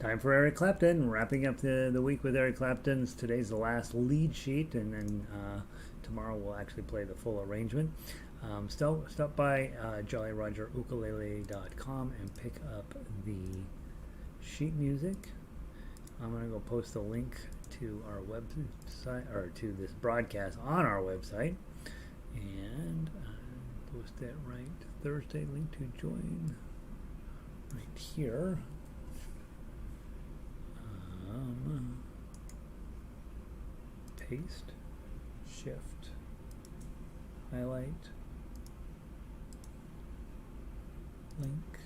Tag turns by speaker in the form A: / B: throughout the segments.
A: Time for Eric Clapton. Wrapping up the week with Eric Clapton's. Today's the last lead sheet, and then tomorrow we'll actually play the full arrangement. Stop by jollyrogerukulele.com and pick up the sheet music. I'm going to go post a link to our website, or to this broadcast on our website, and post that right Thursday. Link to join right here. Paste, shift, highlight, link,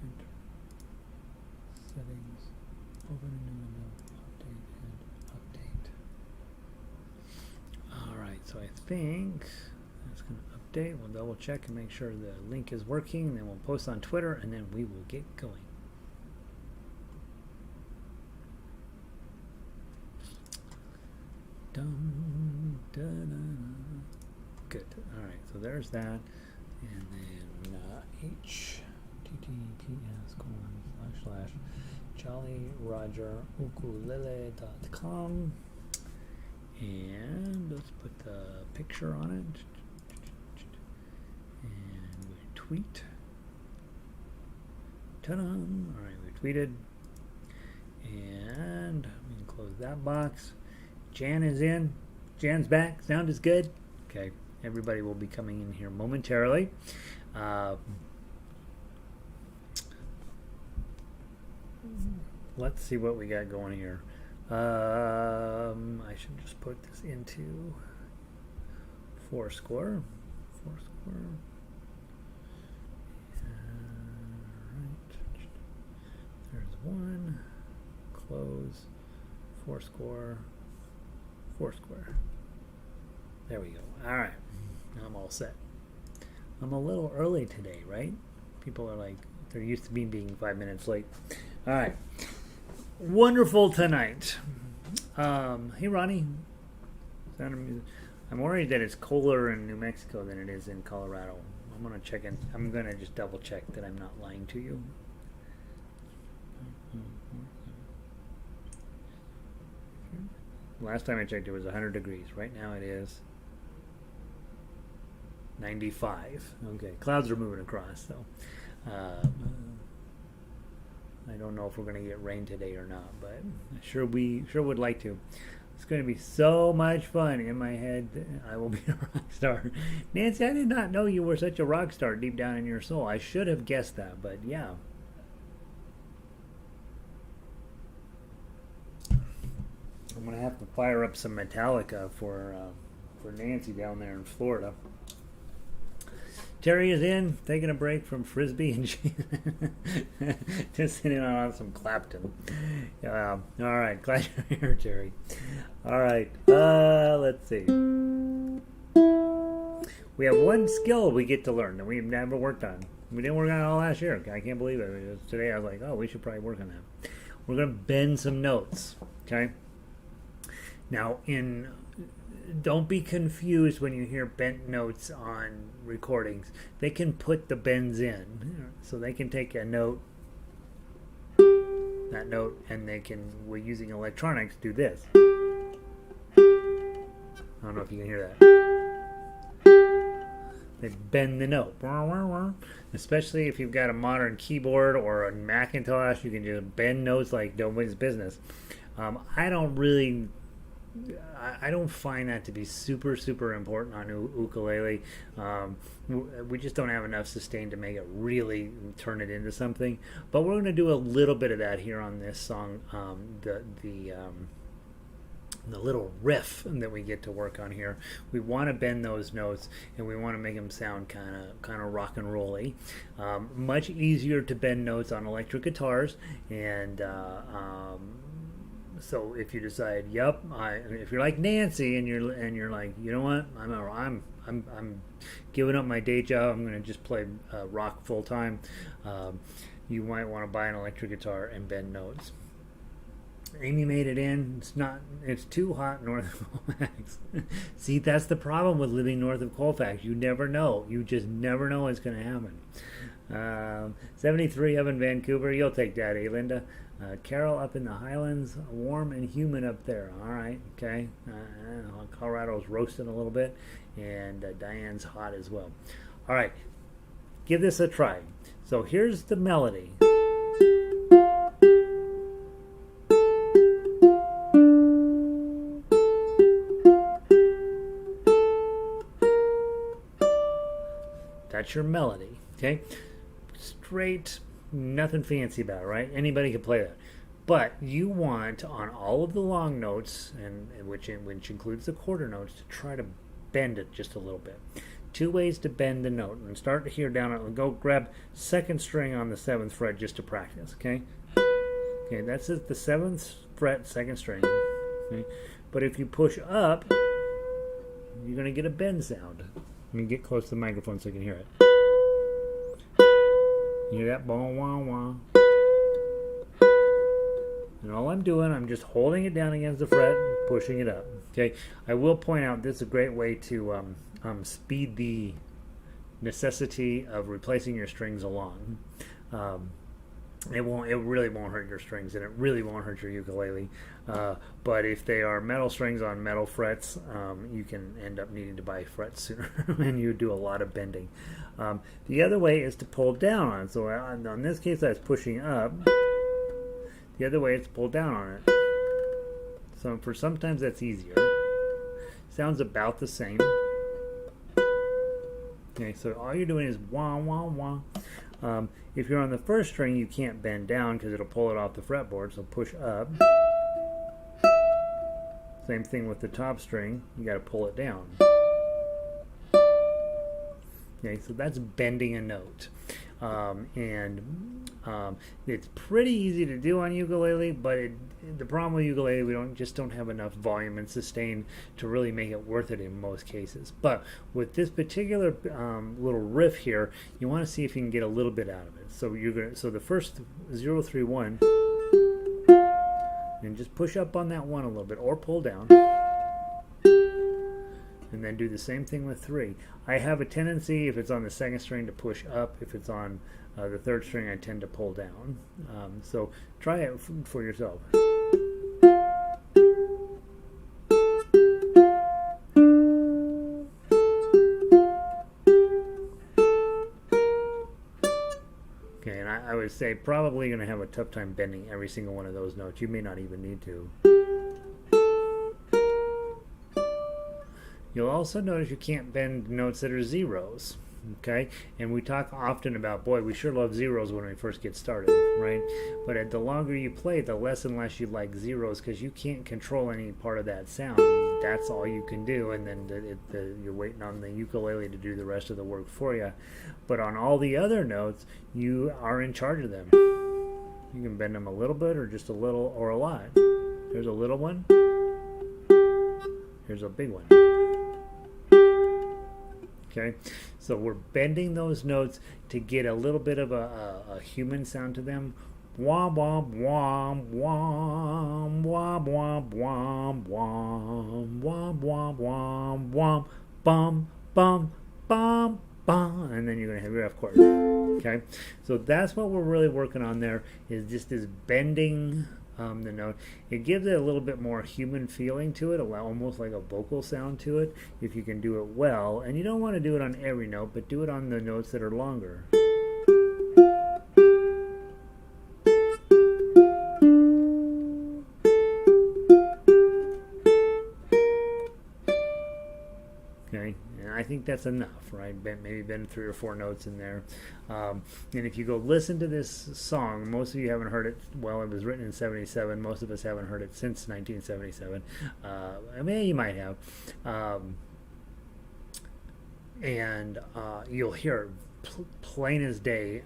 A: enter, settings, open a new window, update, and update. Alright, so I think that's going to update. We'll double check and make sure the link is working, and then we'll post on Twitter, and then we will get going. Dun, dun, dun. Good. All right. So there's that, and then https://jollyrogerukulele.com, and let's put the picture on it, and we tweet. Ta-da! All right, we tweeted, and we can close that box. Jan is in. Jan's back. Sound is good. Okay. Everybody will be coming in here momentarily. Let's see what we got going here. I should just put this into Foursquare. Right. There's one. Close. Foursquare. There we go. All right. I'm all set. I'm a little early today, right? People are like, they're used to me being 5 minutes late. All right. Wonderful tonight. Hey, Ronnie. Sound of music. I'm worried that it's colder in New Mexico than it is in Colorado. I'm going to check in. I'm going to just double check that I'm not lying to you. Last time I checked, it was 100 degrees. Right now it is 95. Okay, clouds are moving across, so I don't know if we're going to get rain today or not, but I sure would like to. It's going to be so much fun. In my head, I will be a rock star. Nancy, I did not know you were such a rock star deep down in your soul. I should have guessed that, but yeah. I'm gonna have to fire up some Metallica for Nancy down there in Florida. Terry is in, taking a break from Frisbee, and just sitting on some Clapton. All right, glad you're here, Terry. All right, let's see. We have one skill we get to learn that we've never worked on. We didn't work on it all last year. I can't believe it. Today I was like, oh, we should probably work on that. We're gonna bend some notes, okay? Now, don't be confused when you hear bent notes on recordings. They can put the bends in, so they can take a note, that note, and we're using electronics, do this. I don't know if you can hear that. They bend the note. Especially if you've got a modern keyboard or a Macintosh, you can just bend notes like nobody's business. I don't find that to be super important on ukulele. We just don't have enough sustain to make it really turn it into something. But we're going to do a little bit of that here on this song. The little riff that we get to work on here. We want to bend those notes, and we want to make them sound kind of rock and rolly. Much easier to bend notes on electric guitars, and so if you decide, if you're like Nancy and you're like, you know what, I'm giving up my day job, I'm going to just play rock full time. You might want to buy an electric guitar and bend notes. Amy made it in. It's too hot north of Colfax. See, that's the problem with living north of Colfax. You never know. You just never know what's going to happen. 73 up in Vancouver. You'll take that, eh, Linda? Carol up in the Highlands. Warm and humid up there. All right, okay. Colorado's roasting a little bit. And Diane's hot as well. All right, give this a try. So here's the melody. That's your melody, okay? Straight, nothing fancy about it, right? Anybody can play that. But you want, on all of the long notes, and which includes the quarter notes, to try to bend it just a little bit. 2 ways to bend the note. And start here down and go grab 2nd string on the 7th fret just to practice, okay? Okay, that's the 7th fret, 2nd string. Okay? But if you push up, you're going to get a bend sound. Let me get close to the microphone so you can hear it. You hear that? Wah, wah, wah. And all I'm doing, I'm just holding it down against the fret and pushing it up. Okay. I will point out this is a great way to speed the necessity of replacing your strings along. It really won't hurt your strings, and it really won't hurt your ukulele. But if they are metal strings on metal frets, you can end up needing to buy frets sooner, and you do a lot of bending. The other way is to pull down on it. So in this case, I was pushing up. The other way is to pull down on it. So for sometimes that's easier. Sounds about the same. Okay, so all you're doing is wah, wah, wah. If you're on the 1st string, you can't bend down because it'll pull it off the fretboard, so push up. Same thing with the top string, you got to pull it down. Okay, so that's bending a note. It's pretty easy to do on ukulele, but the problem with ukulele, we don't have enough volume and sustain to really make it worth it in most cases. But with this particular little riff here, you want to see if you can get a little bit out of it. So the first 0, 3, 1, and just push up on that 1 a little bit, or pull down. And then do the same thing with 3. I have a tendency, if it's on the 2nd string, to push up. If it's on the 3rd string, I tend to pull down. So try it for yourself. Okay, and I would say probably going to have a tough time bending every single one of those notes. You may not even need to. You'll also notice you can't bend notes that are zeros, okay? And we talk often about, boy, we sure love zeros when we first get started, right? But the longer you play, the less and less you like zeros, because you can't control any part of that sound. That's all you can do, and then you're waiting on the ukulele to do the rest of the work for you. But on all the other notes, you are in charge of them. You can bend them a little bit, or just a little, or a lot. Here's a little one. Here's a big one. Okay, so we're bending those notes to get a little bit of a human sound to them. Womp womp womp womp womp womp womp womp womp womp womp womp bum bum bum bum, and then you're gonna have your F chord. Okay, so that's what we're really working on there, is just this bending the note. It gives it a little bit more human feeling to it, almost like a vocal sound to it, if you can do it well. And you don't want to do it on every note, but do it on the notes that are longer. Okay, and I think that's enough, right? Maybe bend 3 or 4 notes in there. And if you go listen to this song, most of you haven't heard it. Well, it was written in 77. Most of us haven't heard it since 1977. I mean, you might have. And you'll hear it plain as day,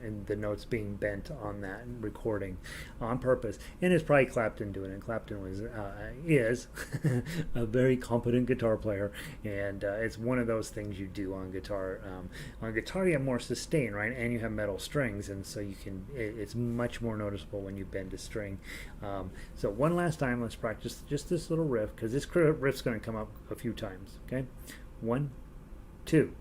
A: and the notes being bent on that recording on purpose. And it's probably Clapton doing it. Clapton is a very competent guitar player, and it's one of those things you do on guitar. On guitar, you have more sustain, right? And you have metal strings, and so it's much more noticeable when you bend a string. So one last time, let's practice just this little riff, because this riff's going to come up a few times. Okay, 1, 2.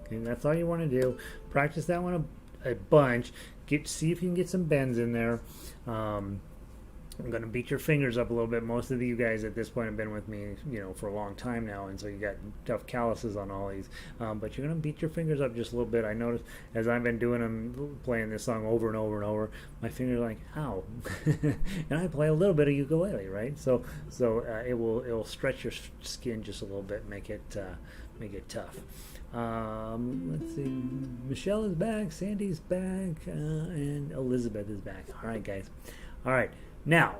A: Okay, that's all you want to do. Practice that one a bunch. See if you can get some bends in there. I'm going to beat your fingers up a little bit. Most of you guys at this point have been with me, for a long time now, and so you got tough calluses on all these. But you're going to beat your fingers up just a little bit. I noticed as I've been doing them, playing this song over and over and over, my fingers are like, ow. And I play a little bit of ukulele, right? So it will stretch your skin just a little bit, make it tough. Let's see. Michelle is back, Sandy's back, and Elizabeth is back. All right, guys. All right. Now,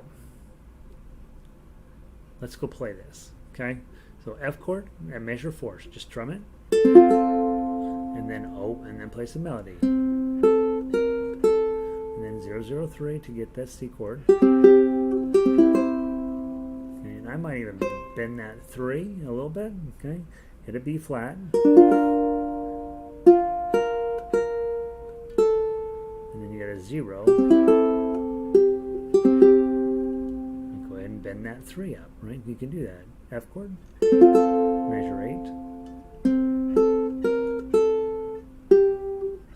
A: let's go play this, okay? So F chord and measure 4. Just strum it, and then and then play some melody, and then 003 to get that C chord. And I might even bend that 3 a little bit, okay? Hit a B flat, and then you got a 0. Bend that 3 up, right? You can do that. F chord, measure 8,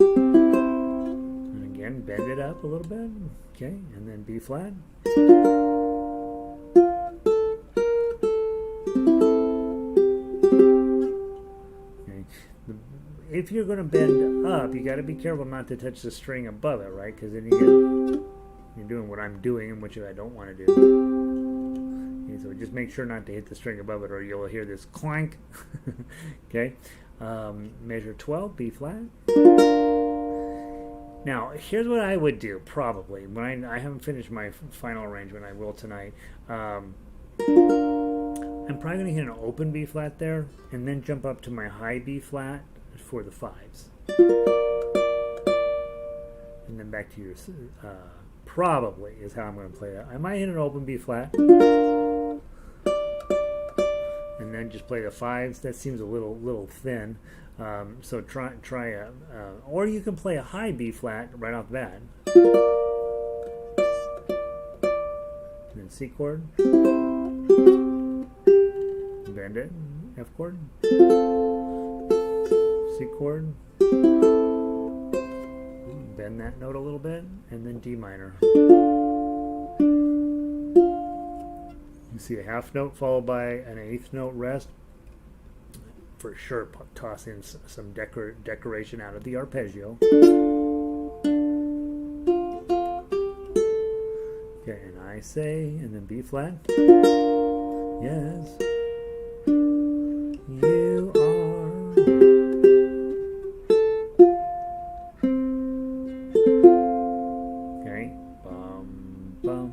A: and again bend it up a little bit, okay, and then B flat, okay. If you're going to bend up, you got to be careful not to touch the string above it, right? Because then you're doing what I'm doing, and which I don't want to do. So just make sure not to hit the string above it, or you'll hear this clank. Okay, measure 12, B flat. Now, here's what I would do probably when I haven't finished my final arrangement. I will tonight. I'm probably going to hit an open B flat there, and then jump up to my high B flat for the 5s, and then back to your. Probably is how I'm going to play that. I might hit an open B flat, and then just play the 5s. That seems a little thin. So try or you can play a high B flat right off the bat. And then C chord, bend it, F chord, C chord, bend that note a little bit, and then D minor. You see a half note followed by an 8th note rest. For sure, toss in some decoration out of the arpeggio. Okay, and I say, and then B flat. Yes, you are. Okay, bum bum.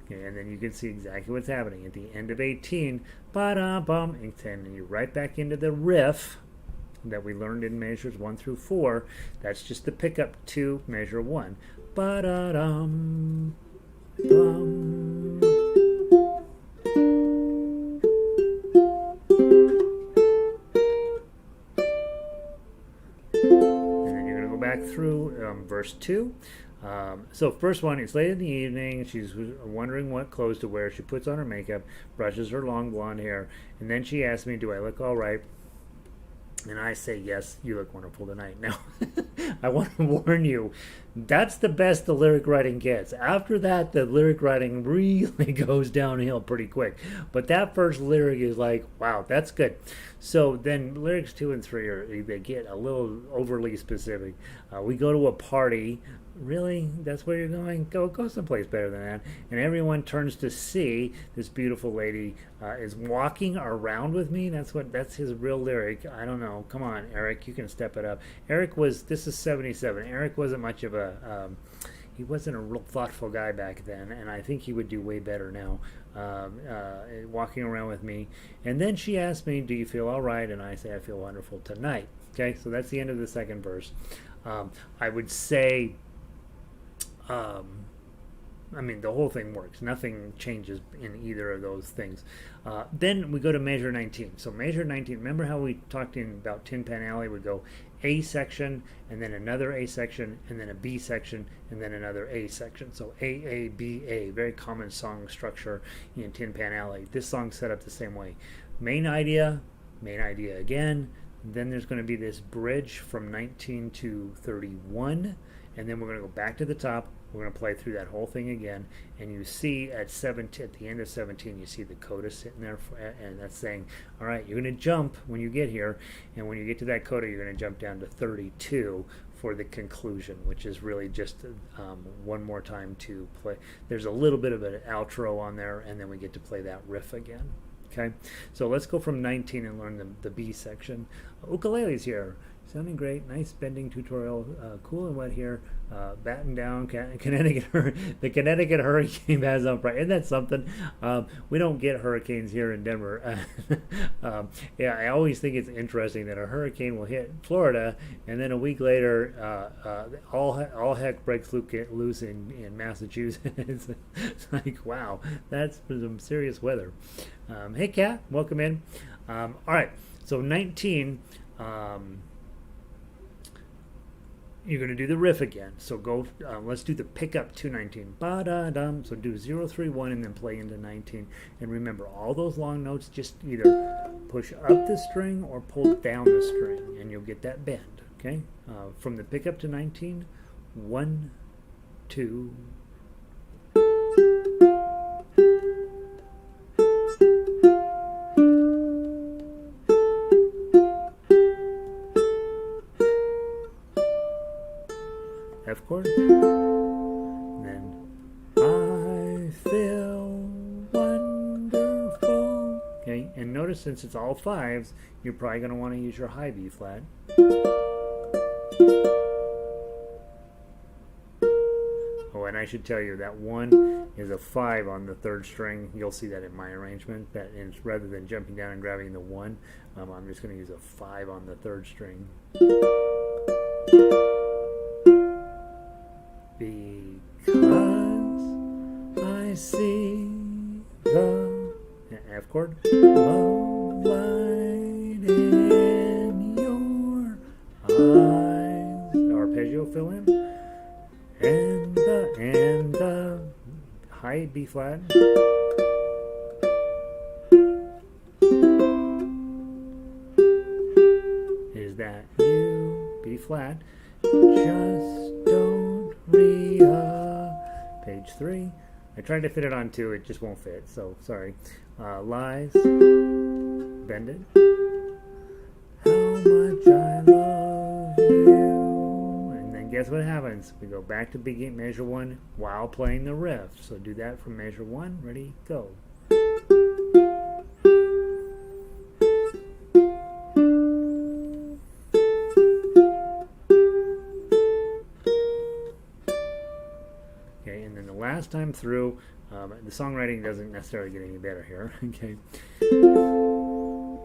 A: Okay, and then you can see exactly what's happening at the end of 18. Ba-da-bum, and you're right back into the riff that we learned in measures 1 through 4. That's just the pickup to measure 1. Ba-da-dum, bum. And then you're going to go back through verse 2. So first one, it's late in the evening. She's wondering what clothes to wear. She puts on her makeup, brushes her long blonde hair, and then she asks me, do I look all right? And I say, yes, you look wonderful tonight. Now, I want to warn you, that's the best the lyric writing gets. After that, the lyric writing really goes downhill pretty quick. But that first lyric is like, wow, that's good. So then lyrics 2 and 3 they get a little overly specific. We go to a party. really? That's where you're going? Go someplace better than that. And everyone turns to see this beautiful lady is walking around with me. That's his real lyric. I don't know. Come on, Eric, you can step it up. This is 77. Eric wasn't much of he wasn't a real thoughtful guy back then, and I think he would do way better now. Walking around with me. And then she asked me, do you feel all right? And I say, I feel wonderful tonight. Okay, so that's the end of the second verse. I would say, I mean, the whole thing works. Nothing changes in either of those things. Then we go to measure 19. So measure 19, remember how we talked about Tin Pan Alley would go A section, and then another A section, and then a B section, and then another A section. So A, B, A, very common song structure in Tin Pan Alley. This song's set up the same way. Main idea again. Then there's going to be this bridge from 19 to 31, and then we're going to go back to the top. We're going to play through that whole thing again, and you see at the end of 17, you see the coda sitting there, and that's saying, all right, you're going to jump when you get here, and when you get to that coda, you're going to jump down to 32 for the conclusion, which is really just one more time to play. There's a little bit of an outro on there, and then we get to play that riff again. Okay, so let's go from 19 and learn the B section. Ukulele's here. Sounding great. Nice bending tutorial. Cool and wet here. Batten down. Connecticut. The Connecticut hurricane has up right. Isn't that something? We don't get hurricanes here in Denver. Yeah, I always think it's interesting that a hurricane will hit Florida, and then a week later, all heck breaks loose in Massachusetts. It's like, wow, that's some serious weather. Hey, Kat, welcome in. All right, so 19. You're going to do the riff again. So let's do the pickup to 19. Ba-da-dum. So do 0, 3, 1 and then play into 19. And remember, all those long notes, just either push up the string or pull down the string, and you'll get that bend. Okay? From the pickup to 19, 1, 2, F chord, then I feel wonderful. Okay, and notice since it's all fives, you're probably going to want to use your high B flat. Oh, and I should tell you that 1 is a 5 on the 3rd string. You'll see that in my arrangement. That is, rather than jumping down and grabbing the 1, I'm just going to use a 5 on the 3rd string. Because I see the F chord light in your eyes, arpeggio fill in, and the high B flat, is that you B flat, just don't page 3. I tried to fit it on 2, it just won't fit, so sorry. Lies, bend it. How much I love you. And then guess what happens? We go back to measure 1 while playing the riff. So do that from measure 1. Ready, go. Last time through, the songwriting doesn't necessarily get any better here. Okay,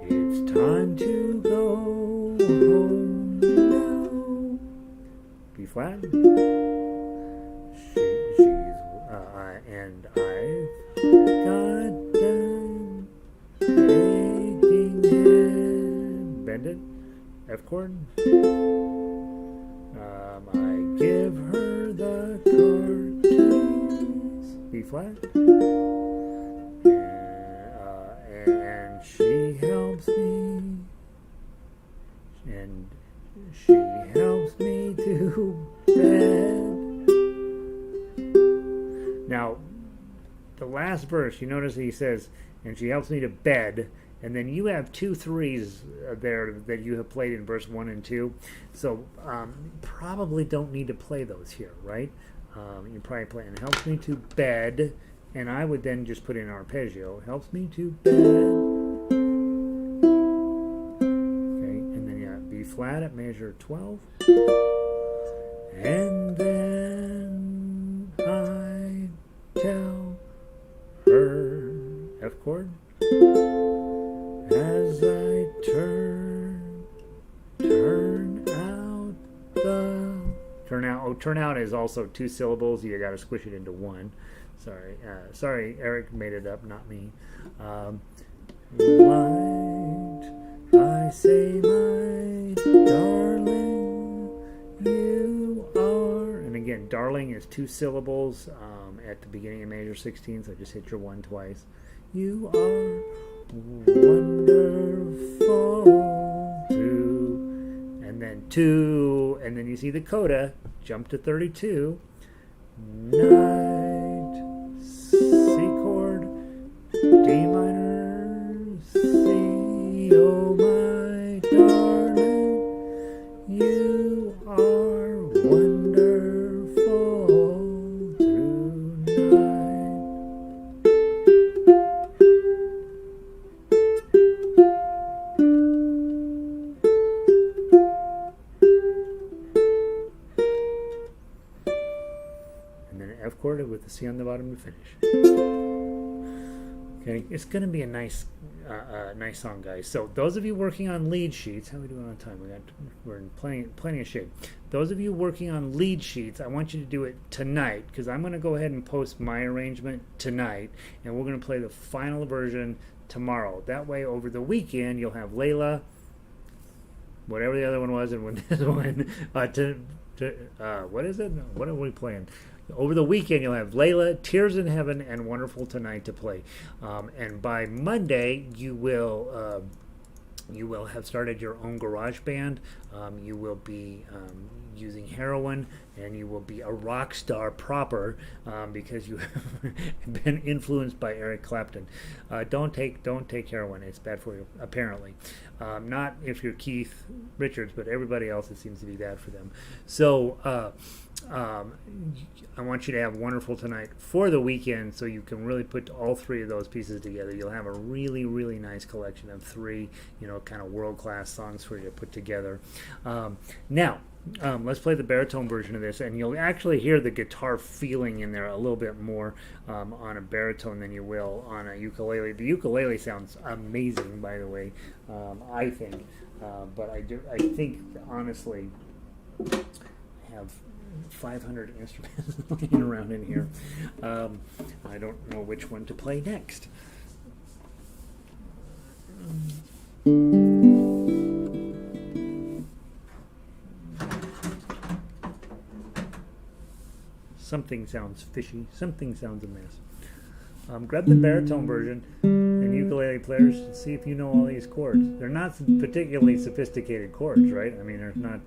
A: it's time to go home now. B flat. She's and I've got an aching head. Bend it. F chord. I give her the car. B flat, and she helps me to bed. Now, the last verse, you notice he says, and she helps me to bed, and then you have 2 3s there that you have played in verse 1 and 2. So probably don't need to play those here, right? You probably play, and helps me to bed, and I would then just put in arpeggio. Helps me to bed. Okay, and then B flat at measure 12. And then I tell her, F chord, as I turn out, turn out is also 2 syllables. You got to squish it into 1. Sorry, Eric made it up, not me. Light, I say, my darling, you are. And again, darling is 2 syllables at the beginning of major 16, so just hit your 1 twice. You are wonderful, 2, and then 2, and then you see the coda, jump to 32, night, C chord, D minor, C, oh my darling, you are wonderful tonight. And then F chord with the C on the bottom to finish. Okay, it's going to be a nice song, guys. So those of you working on lead sheets, how are we doing on time? We're in plenty of shape. Those of you working on lead sheets, I want you to do it tonight, because I'm going to go ahead and post my arrangement tonight, and we're going to play the final version tomorrow. That way, over the weekend, you'll have Layla, whatever the other one was, and when this one, what is it? What are we playing? Over the weekend, you'll have Layla, Tears in Heaven, and Wonderful Tonight to play. And by Monday, you will have started your own garage band. You will be using heroin, and you will be a rock star proper because you have been influenced by Eric Clapton. Don't take heroin; it's bad for you. Apparently, not if you're Keith Richards, but everybody else, it seems to be bad for them. So. I want you to have Wonderful Tonight for the weekend, so you can really put all 3 of those pieces together. You'll have a really, really nice collection of 3, kind of world-class songs for you to put together. Now, let's play the baritone version of this, and you'll actually hear the guitar feeling in there a little bit more on a baritone than you will on a ukulele. The ukulele sounds amazing, by the way, I think. But I think, honestly, I have 500 instruments laying around in here. I don't know which one to play next. Something sounds fishy. Something sounds amiss. Grab the baritone version, and ukulele players, see if you know all these chords. They're not particularly sophisticated chords, right? I mean, there's not.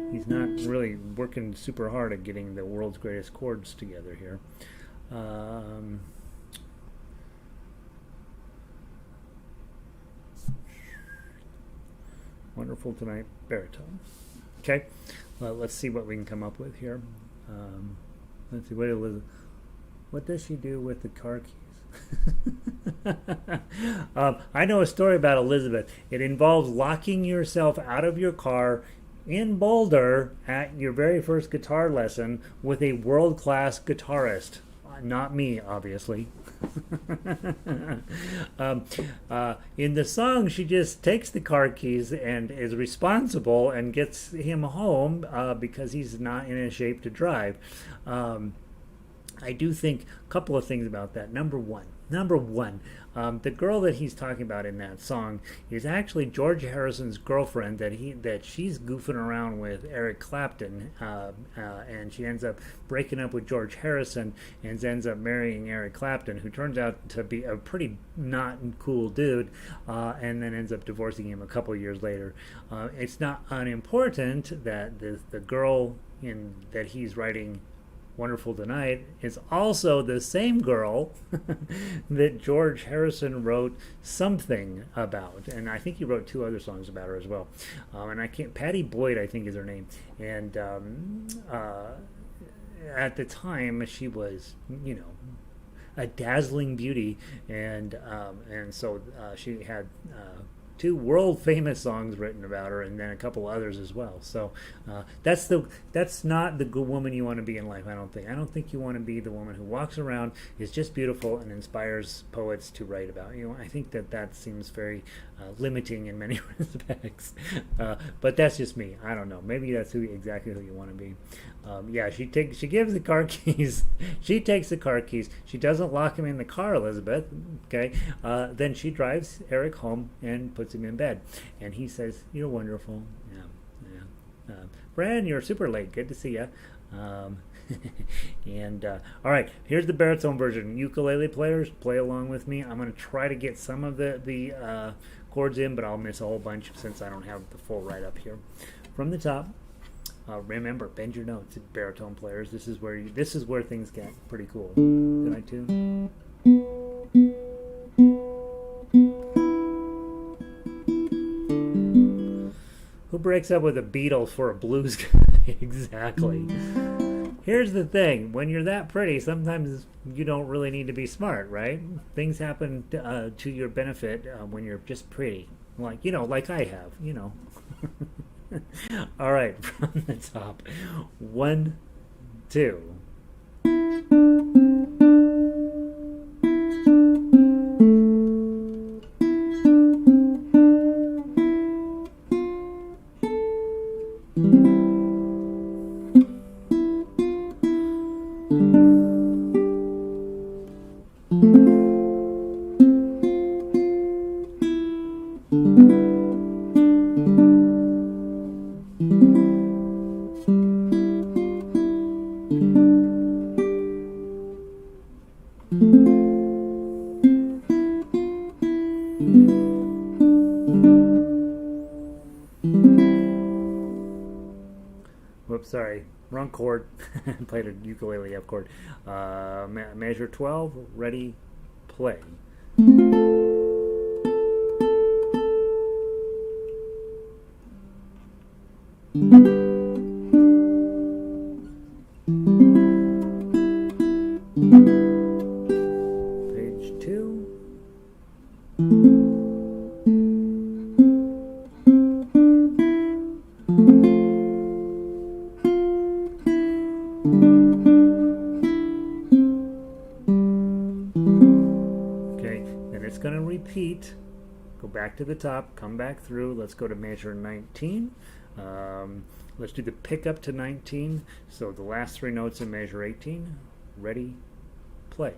A: He's not really working super hard at getting the world's greatest chords together here. Wonderful Tonight, baritone. Okay, let's see what we can come up with here. Let's see, what does she do with the car keys? I know a story about Elizabeth. It involves locking yourself out of your car in Boulder at your very first guitar lesson with a world-class guitarist. Not me, obviously. In the song, she just takes the car keys and is responsible and gets him home because he's not in a shape to drive. I do think a couple of things about that. Number one, the girl that he's talking about in that song is actually George Harrison's girlfriend that she's goofing around with Eric Clapton, and she ends up breaking up with George Harrison and ends up marrying Eric Clapton, who turns out to be a pretty not cool dude, and then ends up divorcing him a couple years later. It's not unimportant that the girl that he's writing Wonderful Tonight is also the same girl that George Harrison wrote Something about. And I think he wrote two other songs about her as well. And I can't, Patty Boyd, I think is her name. And at the time, she was, a dazzling beauty. And so she had two world famous songs written about her, and then a couple others as well. So that's not the good woman you want to be in life. I don't think you want to be the woman who walks around, is just beautiful, and inspires poets to write about you. I think that seems very limiting in many respects. But that's just me. I don't know. Maybe that's exactly who you want to be. She gives the car keys. She takes the car keys. She doesn't lock him in the car, Elizabeth. Okay. Then she drives Eric home and puts him in bed. And he says, "You're wonderful." Yeah. Fran, you're super late. Good to see you. And all right, here's the baritone version. Ukulele players, play along with me. I'm going to try to get some of the chords in, but I'll miss a whole bunch since I don't have the full write up here. From the top. Remember, bend your notes, baritone players. This is where things get pretty cool. Did I tune? Who breaks up with a Beatle for a blues guy? Exactly. Here's the thing: when you're that pretty, sometimes you don't really need to be smart, right? Things happen to your benefit when you're just pretty, like I have, All right, from the top. 1, 2. Whoops, sorry. Wrong chord. Played a ukulele F chord. Measure 12. Ready, play. Page 2. Going to repeat, go back to the top, come back through. Let's go to measure 19. Let's do the pickup to 19. So the last three notes in measure 18. Ready, play.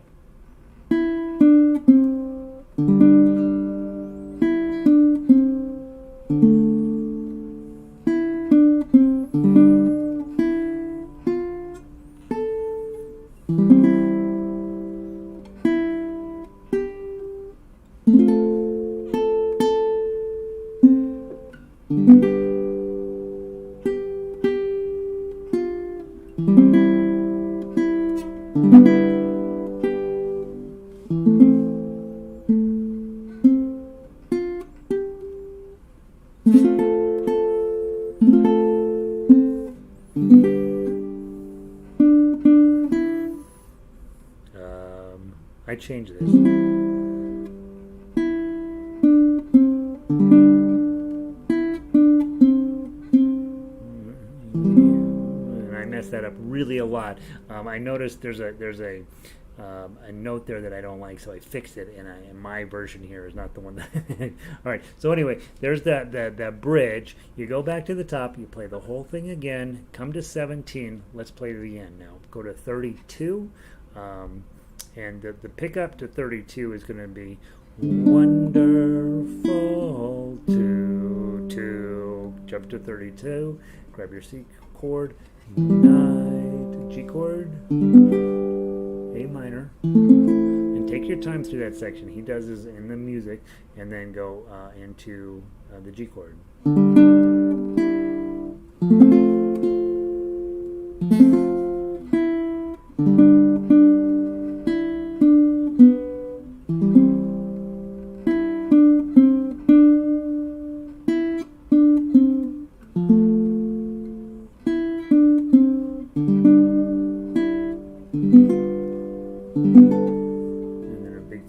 A: I changed this. And I messed that up really a lot. I noticed there's a note there that I don't like, so I fixed it, and my version here is not the one that all right, so anyway, there's that bridge. You go back to the top, you play the whole thing again, come to 17. Let's play to the end now. Go to 32, and the pickup to 32 is going to be wonderful to jump to 32, grab your C chord, night, G chord, A minor, and take your time through that section. He does this in the music, and then go into the G chord.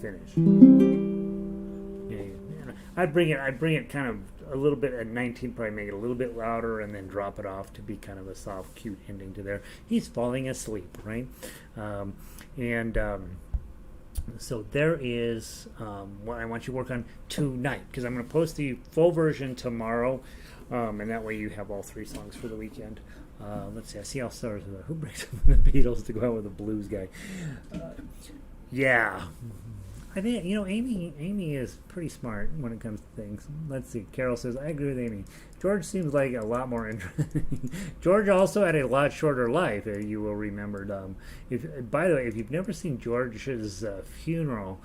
A: finish. Yeah, I'd bring it kind of a little bit at 19, probably make it a little bit louder, and then drop it off to be kind of a soft, cute ending to there. He's falling asleep, right? And so there is what I want you to work on tonight, because I'm going to post the full version tomorrow, and that way you have all 3 songs for the weekend. Let's see. I see all stars. Who breaks up with the Beatles to go out with a blues guy? Yeah. I think, Amy is pretty smart when it comes to things. Let's see. Carol says, I agree with Amy. George seems like a lot more interesting. George also had a lot shorter life, you will remember. By the way, if you've never seen George's funeral,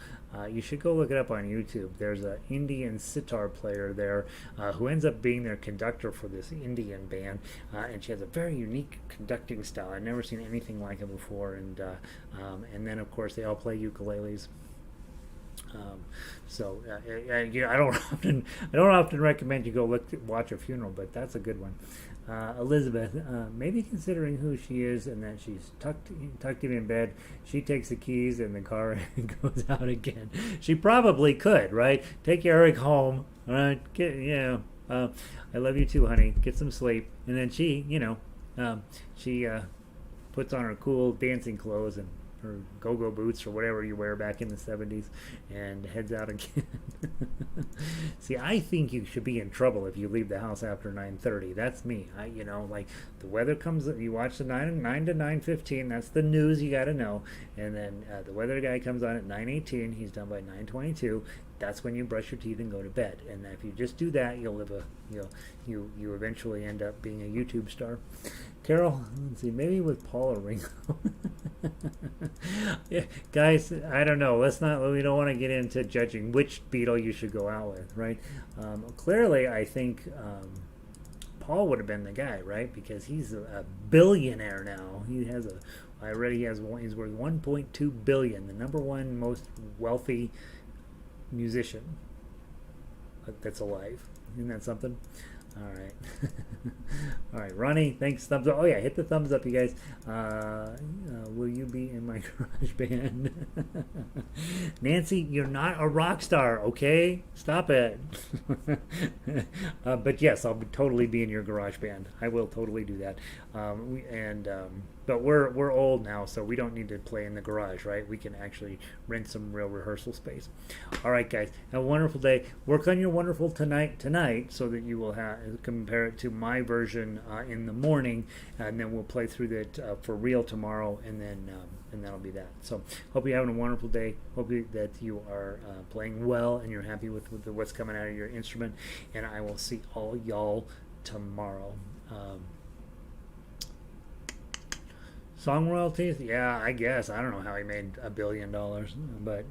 A: you should go look it up on YouTube. There's an Indian sitar player there who ends up being their conductor for this Indian band, and she has a very unique conducting style. I've never seen anything like it before, and then of course they all play ukuleles. I don't often recommend you go watch a funeral, but that's a good one. Elizabeth, maybe considering who she is and that she's tucked in bed, she takes the keys in the car and goes out again. She probably could, right? Take Eric home, right? I love you too, honey. Get some sleep, and then she puts on her cool dancing clothes and her go-go boots or whatever you wear back in the 70s and heads out again. See, I think you should be in trouble if you leave the house after 9:30. That's me. Like the weather comes, you watch the 9 to 9:15, that's the news you got to know, and then the weather guy comes on at 9:18, he's done by 9:22. That's when you brush your teeth and go to bed. And if you just do that, you'll you eventually end up being a YouTube star. Carol, let's see, maybe with Paul or Ringo. Yeah, guys, I don't know. We don't want to get into judging which Beatle you should go out with, right? Clearly, I think Paul would have been the guy, right? Because he's a billionaire now. He's worth 1.2 billion, the number one most wealthy musician that's alive. Isn't that something? All right. All right, Ronnie, thanks. Thumbs up. Oh, yeah, hit the thumbs up, you guys. Will you be in my garage band? Nancy, you're not a rock star, okay? Stop it. But yes, I'll totally be in your garage band. I will totally do that. But we're old now, so we don't need to play in the garage, right? We can actually rent some real rehearsal space. All right, guys, have a wonderful day. Work on your wonderful tonight, so that you will compare it to my version in the morning, and then we'll play through that for real tomorrow, and that'll be that. So hope you're having a wonderful day. Hope that you are playing well and you're happy with what's coming out of your instrument, and I will see all y'all tomorrow. Song royalties? Yeah, I guess. I don't know how he made $1 billion, but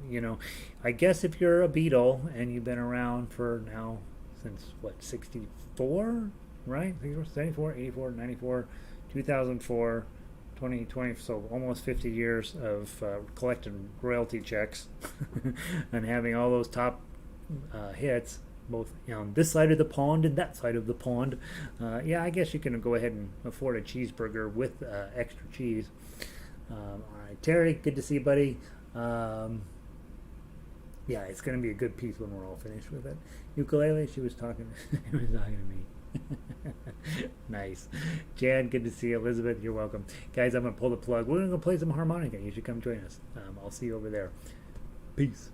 A: I guess if you're a Beatle and you've been around for now since 64, right? 74, 84, 94, 2004, 2020, so almost 50 years of collecting royalty checks and having all those top hits, both on this side of the pond and that side of the pond. Yeah, I guess you can go ahead and afford a cheeseburger with extra cheese. All right, Terry, good to see you, buddy. Yeah, it's going to be a good piece when we're all finished with it. Ukulele, she was talking to me. Nice. Jan, good to see you. Elizabeth, you're welcome. Guys, I'm going to pull the plug. We're going to go play some harmonica. You should come join us. I'll see you over there. Peace.